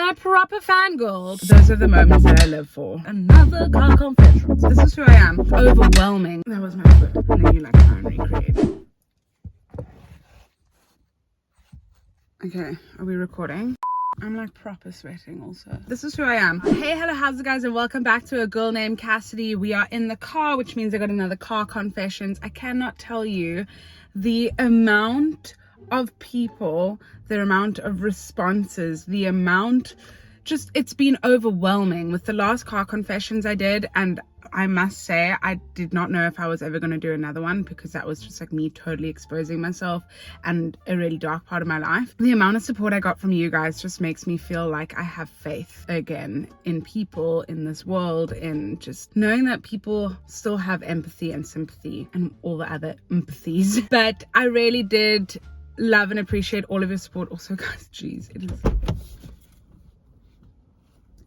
and I proper fangirled. Those are the moments that I live for. Another car confessions. This is who I am. Overwhelming. That was my foot. And then you like try and recreate. Okay, are we recording? I'm like proper sweating also. This is who I am. Hey, hello, how's it guys, and welcome back to A Girl Named Cassidy. We are in the car, which means I got another car confessions. I cannot tell you the amount of people, the amount of responses, the amount, just, it's been overwhelming with the last car confessions I did. And I must say, I did not know if I was ever going to do another one, because that was just like me totally exposing myself and a really dark part of my life. The amount of support I got from you guys just makes me feel like I have faith again in people, in this world, in just knowing that people still have empathy and sympathy and all the other empathies. But I really did love and appreciate all of your support. Also, guys, geez, it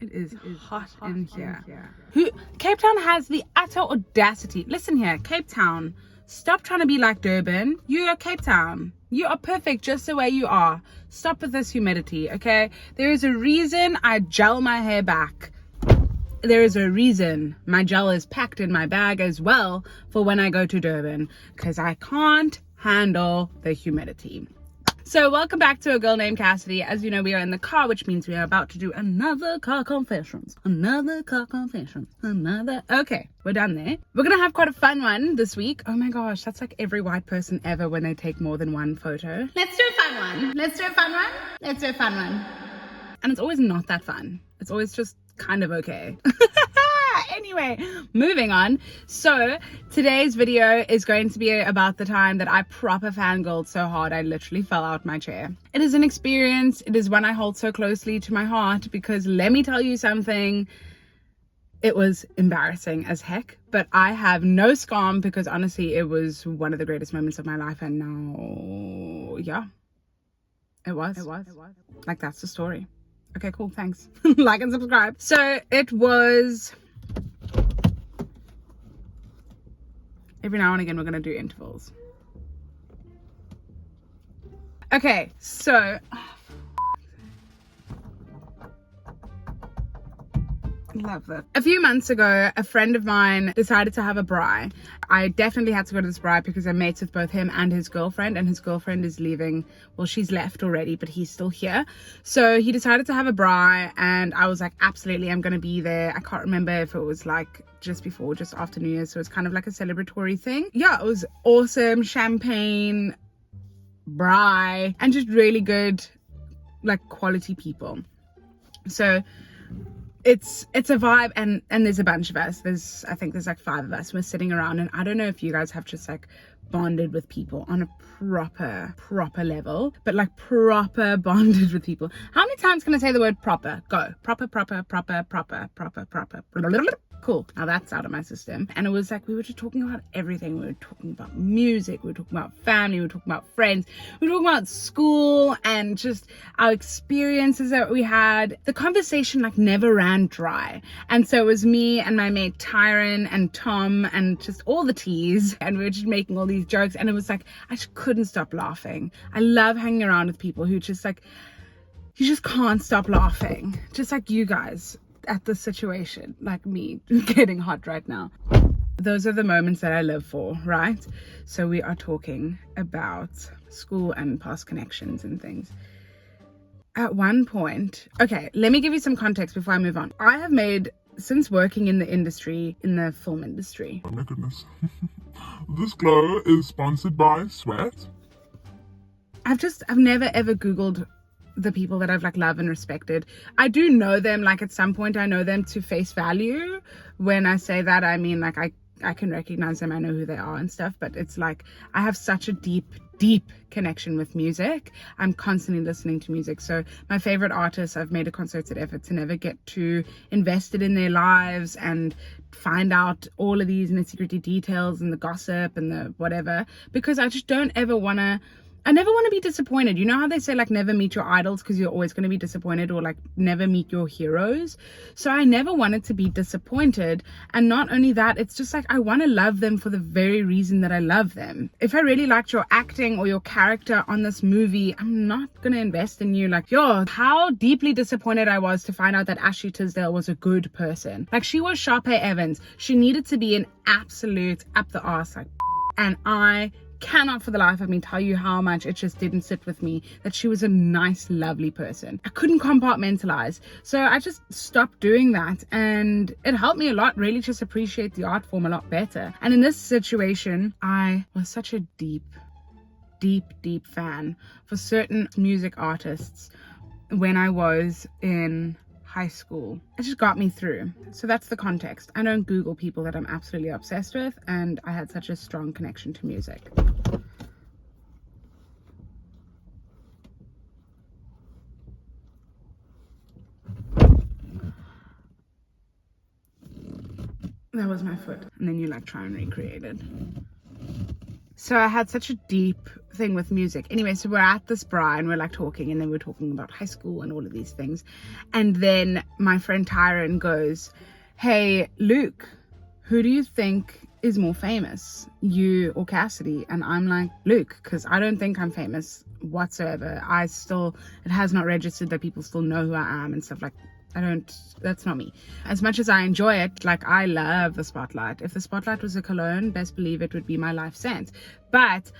is hot in here. Cape Town has the utter audacity. Listen here, Cape Town, stop trying to be like Durban. You are Cape Town. You are perfect just the way you are. Stop with this humidity, okay? There is a reason I gel my hair back. There is a reason my gel is packed in my bag as well for when I go to Durban, because I can't handle the humidity. So welcome back to A Girl Named Cassidy. As you know, we are in the car, which means we are about to do another car confessions. Okay, we're done there. We're gonna have quite a fun one this week. Oh my gosh, that's like every white person ever when they take more than one photo. Let's do a fun one. And it's always not that fun. It's always just kind of okay. Anyway, moving on. So today's video is going to be about the time that I proper fangirled so hard I literally fell out my chair. It is an experience. It is one I hold so closely to my heart, because let me tell you something, it was embarrassing as heck, but I have no scam, because honestly it was one of the greatest moments of my life. And now, yeah, it was like, that's the story. Okay, cool, thanks. Like and subscribe. So it was, every now and again we're gonna do intervals. Okay, so love that. A few months ago, a friend of mine decided to have a braai. I definitely had to go to this braai because I'm mates with both him and his girlfriend, and his girlfriend is leaving. Well, she's left already, but he's still here. So he decided to have a braai, and I was like, absolutely, I'm gonna be there. I can't remember if it was like just before, just after New Year's, so it's kind of like a celebratory thing. Yeah, it was awesome. Champagne, braai, and just really good, like, quality people. So it's a vibe, and there's a bunch of us. I think there's like 5 of us. We're sitting around, and I don't know if you guys have just like bonded with people on a proper level, but like proper bonded with people. How many times can I say the word proper? Go. Proper. Cool, now that's out of my system. And it was like, we were just talking about everything. We were talking about music, we were talking about family, we were talking about friends, we were talking about school, and just our experiences that we had. The conversation like never ran dry. And so it was me and my mate Tyron and Tom and just all the teas, and we were just making all these jokes, and it was like, I just couldn't stop laughing. I love hanging around with people who just like, you just can't stop laughing, just like you guys at this situation, like me getting hot right now. Those are the moments that I live for, right? So we are talking about school and past connections and things. At one point, okay, let me give you some context before I move on. I have made, since working in the industry, in the film industry. Oh my goodness. This glow is sponsored by Sweat. I've never ever Googled the people that I've like loved and respected. I do know them, like at some point I know them to face value. When I say that, I mean like I can recognize them, I know who they are and stuff, but it's like I have such a deep connection with music. I'm constantly listening to music. So my favorite artists, I've made a concerted effort to never get too invested in their lives and find out all of these nitty-gritty details and the gossip and the whatever, because I just don't ever want to, I never want to be disappointed. You know how they say like never meet your idols because you're always going to be disappointed, or like never meet your heroes. So I never wanted to be disappointed. And not only that, it's just like I want to love them for the very reason that I love them. If I really liked your acting or your character on this movie, I'm not going to invest in you. Like, yo, how deeply disappointed I was to find out that Ashley Tisdale was a good person. Like, she was Sharpay Evans. She needed to be an absolute up the arse, like, and I cannot for the life of me tell you how much it just didn't sit with me that she was a nice, lovely person. I couldn't compartmentalize, so I just stopped doing that, and it helped me a lot, really just appreciate the art form a lot better. And in this situation, I was such a deep fan for certain music artists when I was in high school. It just got me through. So that's the context. I don't Google people that I'm absolutely obsessed with, and I had such a strong connection to music. That was my foot. And then you like try and recreate it. So I had such a deep thing with music. Anyway, so we're at this bar and we're like talking, and then we're talking about high school and all of these things. And then my friend Tyron goes, hey, Luke, who do you think is more famous, you or Cassidy? And I'm like, Luke, because I don't think I'm famous whatsoever. It has not registered that people still know who I am and stuff like that. That's not me. As much as I enjoy it, like I love the spotlight. If the spotlight was a cologne, best believe it would be my life scent. But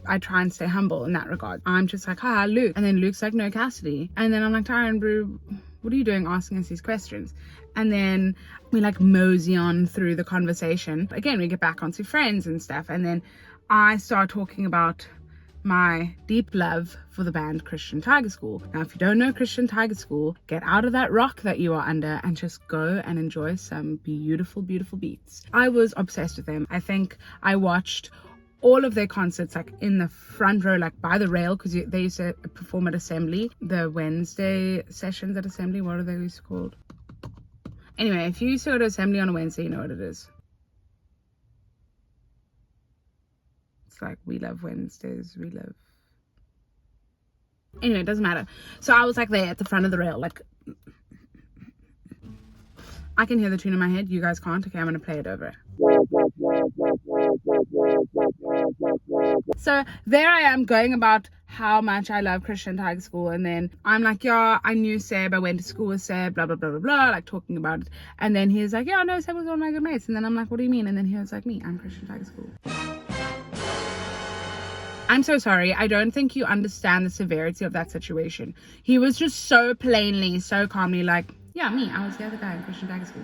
I try and stay humble in that regard. I'm just like, hi, Luke. And then Luke's like, no, Cassidy. And then I'm like, Tyron, bro, what are you doing asking us these questions? And then we like mosey on through the conversation. Again, we get back onto friends and stuff. And then I start talking about my deep love for the band Christian Tiger School. Now, if you don't know Christian Tiger School, get out of that rock that you are under and just go and enjoy some beautiful, beautiful beats. I was obsessed with them. I think I watched all of their concerts like in the front row, like by the rail, because they used to perform at Assembly. The Wednesday sessions at Assembly, what are they used to called? Anyway, if you used to go to Assembly on a Wednesday, you know what it is. Like, we love Wednesdays, anyway, it doesn't matter. So I was like there at the front of the rail, like I can hear the tune in my head, you guys can't. Okay, I'm gonna play it over. So there I am going about how much I love Christian Tiger School, and then I'm like, yeah, I knew Seb, I went to school with Seb, blah blah blah blah blah, like talking about it. And then he's like, yeah, no, Seb was one of my good mates. And then I'm like, what do you mean? And then he was like, me, I'm Christian Tiger School. I'm so sorry. I don't think you understand the severity of that situation. He was just so plainly, so calmly like, yeah, me, I was the other guy in Christian Tiger School.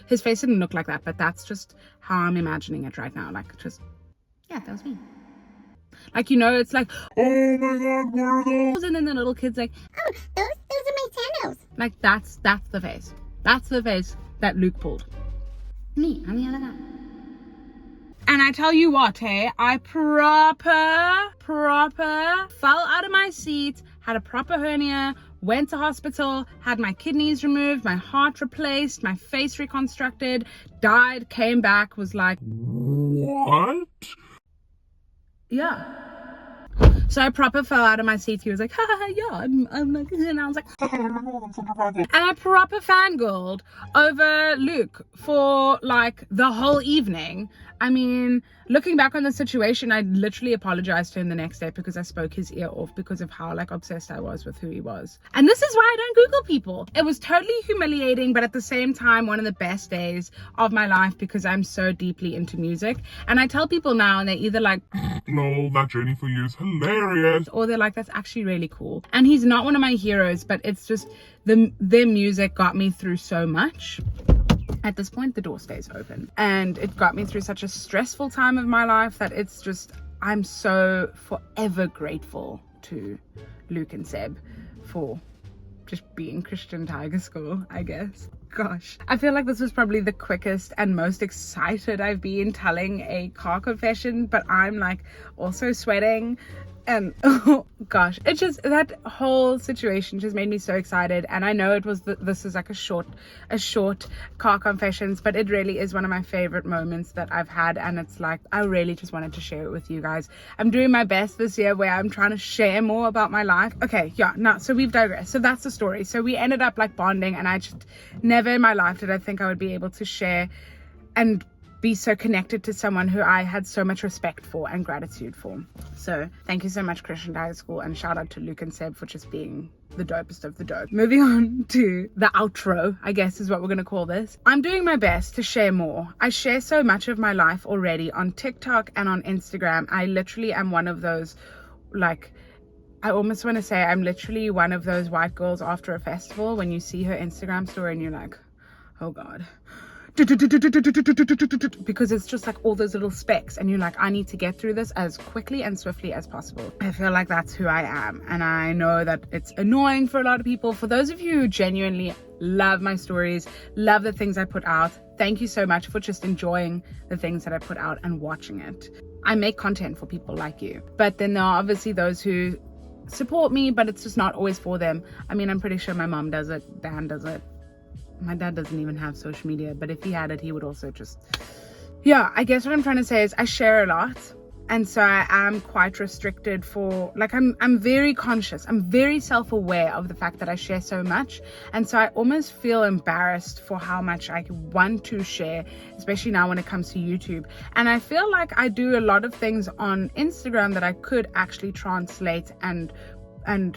His face didn't look like that, but that's just how I'm imagining it right now. Like, just, yeah, that was me. Like, you know, it's like, Oh my god, what are those? and then the little kid's like, oh, those are my sandals. like, that's the face. That's the face that Luke pulled. Me, I'm the other guy. And I tell you what, hey, I proper fell out of my seat, had a proper hernia, went to hospital, had my kidneys removed, my heart replaced, my face reconstructed, died, came back, was like, What? yeah. So I proper fell out of my seat. He was like, ha, yeah, I'm like, and I was like, and I proper fangirled over Luke for like the whole evening. I mean, looking back on the situation, I literally apologized to him the next day because I spoke his ear off because of how like obsessed I was with who he was. And this is why I don't Google people. It was totally humiliating, but at the same time, one of the best days of my life because I'm so deeply into music. And I tell people now, and they're either like, No, that journey for you is hilarious. or they're like, that's actually really cool. And he's not one of my heroes, but it's just their music got me through so much. At this point, the door stays open, and it got me through such a stressful time of my life that it's just, I'm so forever grateful to Luke and Seb for just being Christian Tiger School, I guess. Gosh, I feel like this was probably the quickest and most excited I've been telling a car confession, but I'm like also sweating. And oh gosh, it just, that whole situation just made me so excited. And I know it was this is like a short car confessions, but it really is one of my favorite moments that I've had. And it's like, I really just wanted to share it with you guys. I'm doing my best this year where I'm trying to share more about my life. Okay, yeah, no, so we've digressed. So that's the story. So we ended up like bonding, and I just never in my life did I think I would be able to share and be so connected to someone who I had so much respect for and gratitude for. So thank you so much, Christian High School, and shout out to Luke and Seb for just being the dopest of the dope. Moving on to the outro, I guess is what we're going to call this. I'm doing my best to share more. I share so much of my life already on TikTok and on Instagram. I literally am one of those, like, I almost want to say I'm literally one of those white girls after a festival when you see her Instagram story and you're like, oh God. Because it's just like all those little specks and you're like, I need to get through this as quickly and swiftly as possible. I feel like that's who I am, and I know that it's annoying for a lot of people. For those of you who genuinely love my stories, love the things I put out, thank you so much for just enjoying the things that I put out and watching it. I make content for people like you, but then there are obviously those who support me, but it's just not always for them. I mean, I'm pretty sure my mom does it, Dan does it. My dad doesn't even have social media, but if he had it, he would also just, yeah, I guess what I'm trying to say is I share a lot. And so I am quite restricted for, like, I'm very conscious. I'm very self-aware of the fact that I share so much. And so I almost feel embarrassed for how much I want to share, especially now when it comes to YouTube. And I feel like I do a lot of things on Instagram that I could actually translate and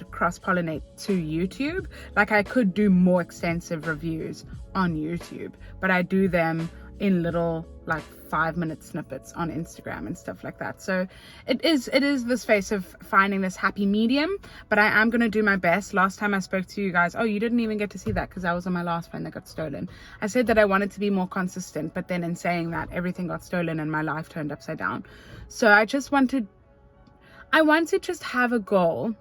cross-pollinate to YouTube. Like, I could do more extensive reviews on YouTube, but I do them in little like 5-minute snippets on Instagram and stuff like that. So it is this phase of finding this happy medium, but I am going to do my best. Last time I spoke to you guys, oh, you didn't even get to see that because I was on my last phone that got stolen. I said that I wanted to be more consistent, but then in saying that, everything got stolen and my life turned upside down. So I want to just have a goal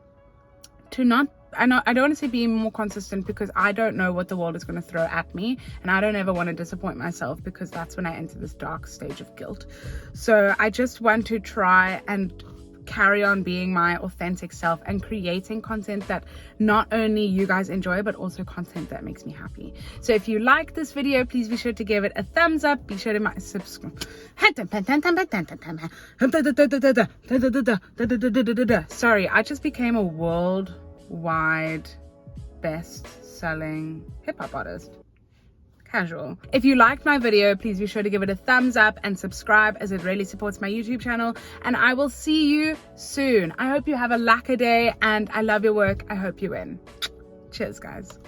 to not, I don't want to say being more consistent because I don't know what the world is going to throw at me, and I don't ever want to disappoint myself because that's when I enter this dark stage of guilt. So I just want to try and carry on being my authentic self and creating content that not only you guys enjoy, but also content that makes me happy. So if you like this video, please be sure to give it a thumbs up. Be sure to subscribe. Sorry, I just became a worldwide best-selling hip-hop artist. Casual. If you liked my video, please be sure to give it a thumbs up and subscribe, as it really supports my YouTube channel, and I will see you soon. I hope you have a lacquer day, and I love your work. I hope you win. Cheers, guys.